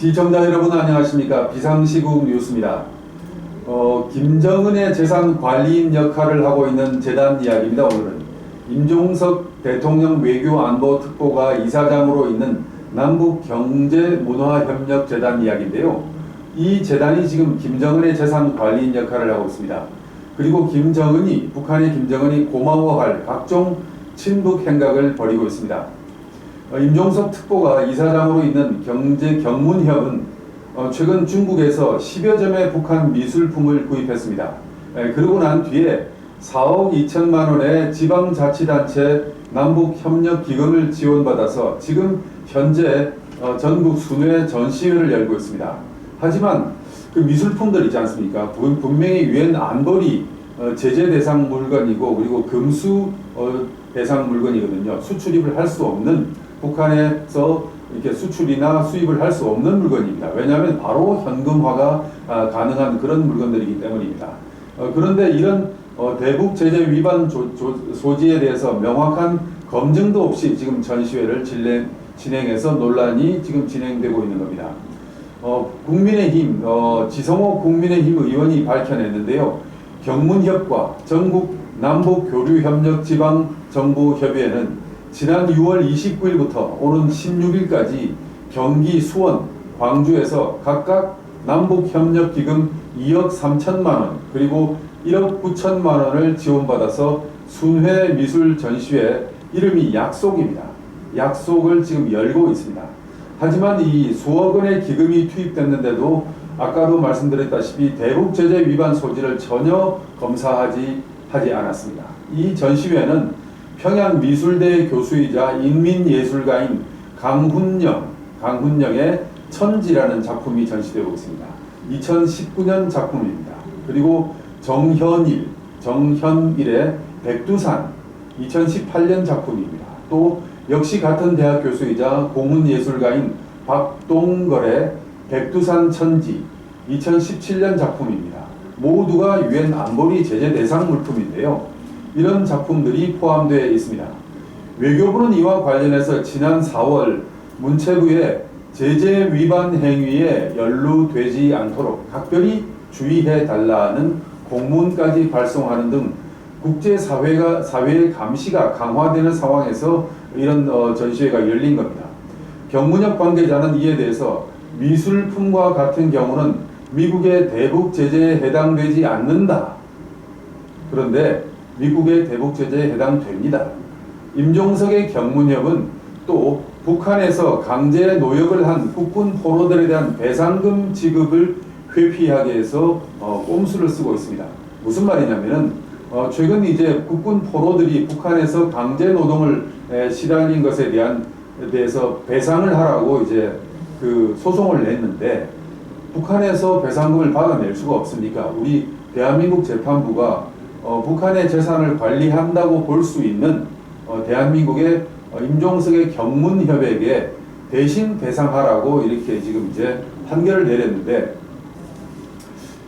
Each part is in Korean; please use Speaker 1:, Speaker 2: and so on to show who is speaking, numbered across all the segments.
Speaker 1: 시청자 여러분 안녕하십니까. 비상시국 뉴스입니다. 김정은의 재산 관리인 역할을 하고 있는 재단 이야기입니다. 오늘은 임종석 대통령 외교안보특보가 이사장으로 있는 남북경제문화협력재단 이야기인데요. 이 재단이 지금 김정은의 재산 관리인 역할을 하고 있습니다. 그리고 북한의 김정은이 고마워할 각종 친북 행각을 벌이고 있습니다. 임종석 특보가 이사장으로 있는 경문협은 최근 중국에서 10여 점의 북한 미술품을 구입했습니다. 그러고 난 뒤에 4억 2천만 원의 지방자치단체 남북협력기금을 지원받아서 지금 현재 전국 순회 전시회를 열고 있습니다. 하지만 그 미술품들 있지 않습니까? 분명히 유엔 안보리 제재 대상 물건이고 그리고 금수 대상 물건이거든요. 수출입을 할 수 없는, 북한에서 이렇게 수출이나 수입을 할 수 없는 물건입니다. 왜냐하면 바로 현금화가 가능한 그런 물건들이기 때문입니다. 그런데 이런 대북 제재 위반 소지에 대해서 명확한 검증도 없이 지금 전시회를 진행해서 논란이 지금 진행되고 있는 겁니다. 국민의힘 지성호 국민의힘 의원이 밝혀냈는데요. 경문협과 전국 남북교류협력지방정부협의회는 지난 6월 29일부터 오는 16일까지 경기, 수원, 광주에서 각각 남북협력기금 2억 3천만 원 그리고 1억 9천만 원을 지원받아서 순회 미술 전시회, 이름이 약속입니다. 약속을 지금 열고 있습니다. 하지만 이 수억 원의 기금이 투입됐는데도 아까도 말씀드렸다시피 대북 제재 위반 소지를 전혀 검사하지 않았습니다. 이 전시회는 평양미술대 교수이자 인민예술가인 강훈영의 천지라는 작품이 전시되고 있습니다. 2019년 작품입니다. 그리고 정현일의 백두산 2018년 작품입니다. 또 역시 같은 대학 교수이자 공훈예술가인 박동걸의 백두산 천지 2017년 작품입니다. 모두가 유엔 안보리 제재 대상 물품인데요. 이런 작품들이 포함되어 있습니다. 외교부는 이와 관련해서 지난 4월 문체부에 제재 위반 행위에 연루되지 않도록 각별히 주의해 달라는 공문까지 발송하는 등 국제사회의 감시가 강화되는 상황에서 이런 전시회가 열린 겁니다. 경문협 관계자는 이에 대해서 미술품과 같은 경우는 미국의 대북 제재에 해당되지 않는다. 그런데 미국의 대북 제재에 해당됩니다. 임종석의 경문협은 또 북한에서 강제 노역을 한 국군 포로들에 대한 배상금 지급을 회피하기 위해서 꼼수를 쓰고 있습니다. 무슨 말이냐면은 최근 이제 국군 포로들이 북한에서 강제 노동을 시달린 것에 대해서 배상을 하라고 이제 그 소송을 냈는데 북한에서 배상금을 받아낼 수가 없으니까 우리 대한민국 재판부가 북한의 재산을 관리한다고 볼 수 있는 대한민국의 임종석의 경문협에게 대신 배상하라고 이렇게 지금 이제 판결을 내렸는데,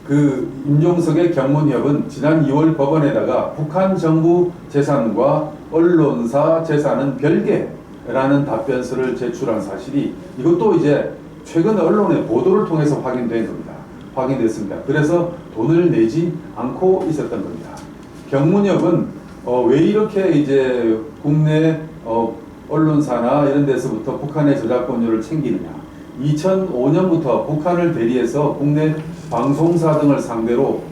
Speaker 1: 그 임종석의 경문협은 지난 2월 법원에다가 북한 정부 재산과 언론사 재산은 별개라는 답변서를 제출한 사실이, 이것도 이제 최근 언론의 보도를 통해서 확인된 겁니다. 확인됐습니다. 그래서 돈을 내지 않고 있었던 겁니다. 경문협은 왜 이렇게 이제 국내 언론사나 이런 데서부터 북한의 저작권료를 챙기느냐. 2005년부터 북한을 대리해서 국내 방송사 등을 상대로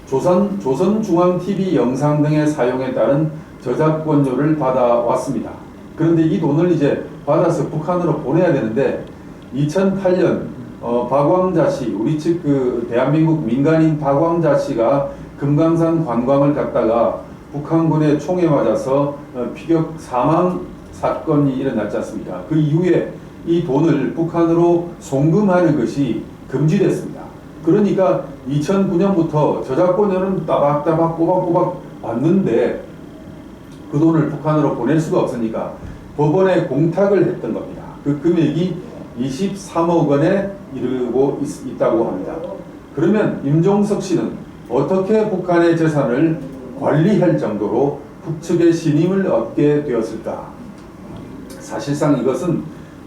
Speaker 1: 조선중앙TV 영상 등의 사용에 따른 저작권료를 받아왔습니다. 그런데 이 돈을 이제 받아서 북한으로 보내야 되는데 2008년 박광자 씨, 우리 측 그 대한민국 민간인 박광자 씨가 금강산 관광을 갔다가 북한군의 총에 맞아서 피격 사망 사건이 일어났지 않습니까? 그 이후에 이 돈을 북한으로 송금하는 것이 금지됐습니다. 그러니까 2009년부터 저작권료는 따박따박 꼬박꼬박 받는데 그 돈을 북한으로 보낼 수가 없으니까 법원에 공탁을 했던 겁니다. 그 금액이 23억 원에 이르고 있다고 합니다. 그러면 임종석 씨는 어떻게 북한의 재산을 관리할 정도로 북측의 신임을 얻게 되었을까? 사실상 이것은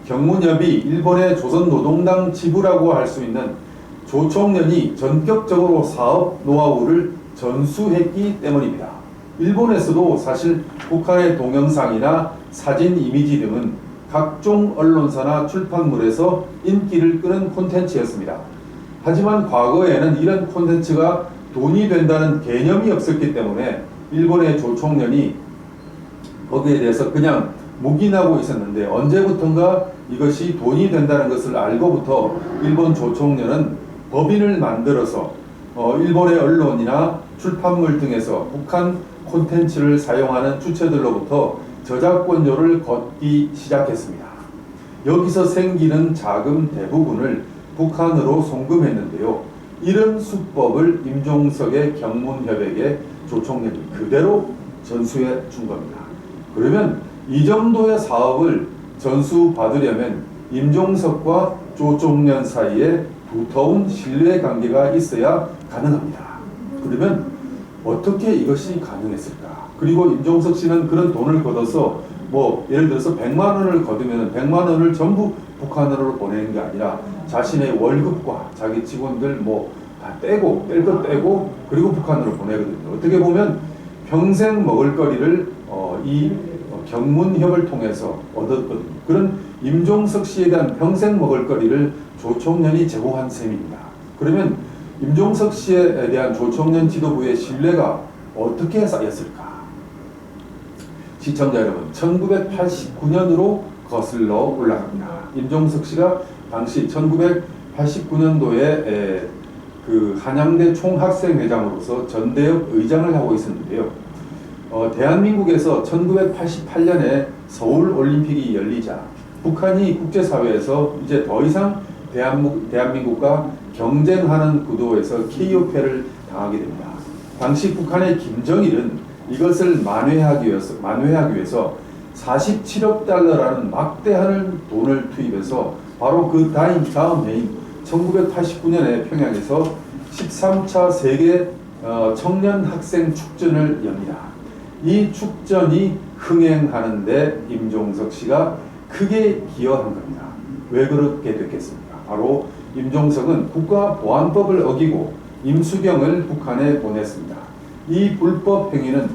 Speaker 1: 경문협이 일본의 조선노동당 지부라고 할 수 있는 조총련이 전격적으로 사업 노하우를 전수했기 때문입니다. 일본에서도 사실 북한의 동영상이나 사진, 이미지 등은 각종 언론사나 출판물에서 인기를 끄는 콘텐츠였습니다. 하지만 과거에는 이런 콘텐츠가 돈이 된다는 개념이 없었기 때문에 일본의 조총련이 거기에 대해서 그냥 묵인하고 있었는데, 언제부턴가 이것이 돈이 된다는 것을 알고부터 일본 조총련은 법인을 만들어서 일본의 언론이나 출판물 등에서 북한 콘텐츠를 사용하는 주체들로부터 저작권료를 걷기 시작했습니다. 여기서 생기는 자금 대부분을 북한으로 송금했는데요. 이런 수법을 임종석의 경문협에게 조총련이 그대로 전수해 준 겁니다. 그러면 이 정도의 사업을 전수받으려면 임종석과 조총련 사이에 두터운 신뢰관계가 있어야 가능합니다. 그러면 어떻게 이것이 가능했을까? 그리고 임종석 씨는 그런 돈을 걷어서 예를 들어서 100만 원을 거두면 100만 원을 전부 북한으로 보내는 게 아니라 자신의 월급과 자기 직원들 다 떼고 뗄 것 떼고 그리고 북한으로 보내거든요. 어떻게 보면 평생 먹을 거리를 이 경문협을 통해서 얻었거든요. 그런 임종석 씨에 대한 평생 먹을 거리를 조총련이 제공한 셈입니다. 그러면 임종석 씨에 대한 조총련 지도부의 신뢰가 어떻게 쌓였을까? 시청자 여러분, 1989년으로 거슬러 올라갑니다. 임종석 씨가 당시 1989년도에 그 한양대 총학생회장으로서 전대협 의장을 하고 있었는데요. 대한민국에서 1988년에 서울올림픽이 열리자 북한이 국제사회에서 이제 더 이상 대한민국과 경쟁하는 구도에서 KO패를 당하게 됩니다. 당시 북한의 김정일은 이것을 만회하기 위해서 47억 달러라는 막대한 돈을 투입해서 바로 그 다음 해인 1989년에 평양에서 13차 세계 청년 학생 축전을 엽니다. 이 축전이 흥행하는데 임종석 씨가 크게 기여한 겁니다. 왜 그렇게 됐겠습니까? 바로 임종석은 국가보안법을 어기고 임수경을 북한에 보냈습니다. 이 불법 행위는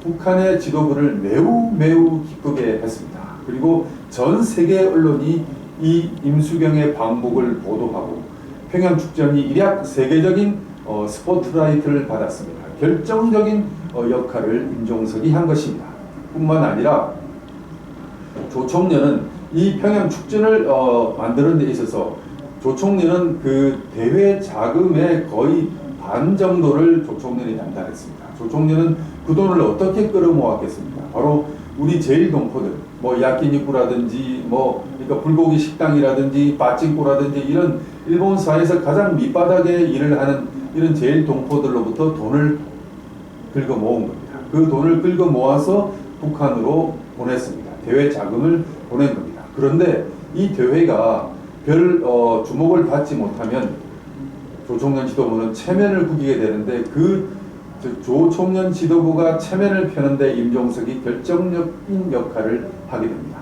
Speaker 1: 북한의 지도부를 매우 기쁘게 했습니다. 그리고 전 세계 언론이 이 임수경의 방북을 보도하고 평양 축전이 일약 세계적인 스포트라이트를 받았습니다. 결정적인 역할을 임종석이 한 것입니다. 뿐만 아니라 조총련은 이 평양 축전을 만드는 데 있어서 조총련은 그 대회 자금의 거의 반 정도를 조총련이 담당했습니다. 조총련은 그 돈을 어떻게 끌어모았겠습니까? 바로 우리 제일동포들, 야끼니쿠라든지 그러니까 불고기 식당이라든지 빠찡코라든지 이런 일본 사회에서 가장 밑바닥에 일을 하는 이런 제일동포들로부터 돈을 긁어 모은 겁니다. 그 돈을 긁어 모아서 북한으로 보냈습니다. 대회 자금을 보낸 겁니다. 그런데 이 대회가 별 주목을 받지 못하면 조총련 지도부는 체면을 구기게 되는데 그 조총련 지도부가 체면을 펴는데 임종석이 결정적인 역할을 하게 됩니다.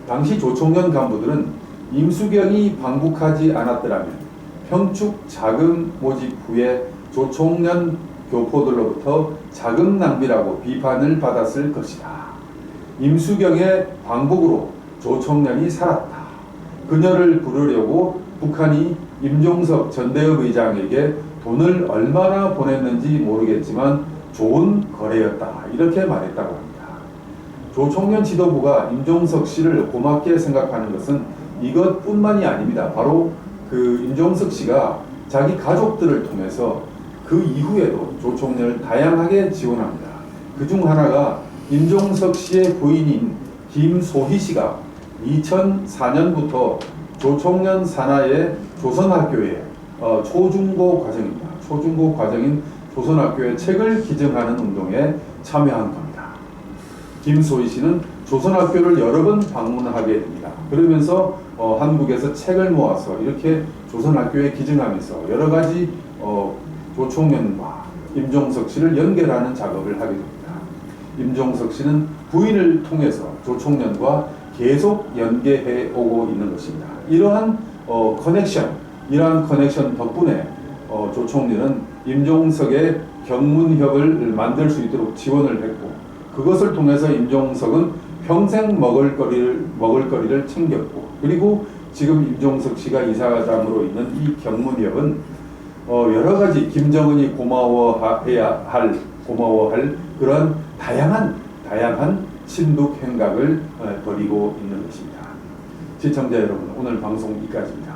Speaker 1: 당시 조총련 간부들은 임수경이 방북하지 않았더라면 평축 자금 모집 후에 조총련 교포들로부터 자금 낭비라고 비판을 받았을 것이다. 임수경의 방북으로 조총련이 살았다. 그녀를 부르려고 북한이 임종석 전대협 의장에게 돈을 얼마나 보냈는지 모르겠지만 좋은 거래였다. 이렇게 말했다고 합니다. 조총련 지도부가 임종석 씨를 고맙게 생각하는 것은 이것뿐만이 아닙니다. 바로 그 임종석 씨가 자기 가족들을 통해서 그 이후에도 조총련을 다양하게 지원합니다. 그중 하나가 임종석 씨의 부인인 김소희 씨가 2004년부터 조총련 산하의 조선학교에 초중고 과정입니다. 초중고 과정인 조선학교에 책을 기증하는 운동에 참여한 겁니다. 김소희 씨는 조선학교를 여러 번 방문하게 됩니다. 그러면서 한국에서 책을 모아서 이렇게 조선학교에 기증하면서 여러 가지 조총련과 임종석 씨를 연결하는 작업을 하게 됩니다. 임종석 씨는 부인을 통해서 조총련과 계속 연계해 오고 있는 것입니다. 이러한 이러한 커넥션 덕분에 조 총리는 임종석의 경문협을 만들 수 있도록 지원을 했고, 그것을 통해서 임종석은 평생 먹을거리를 챙겼고, 그리고 지금 임종석 씨가 이사장으로 있는 이 경문협은 여러 가지 김정은이 고마워할 그런 다양한 친북 행각을 벌이고 있는 것입니다. 시청자 여러분, 오늘 방송 여기까지입니다.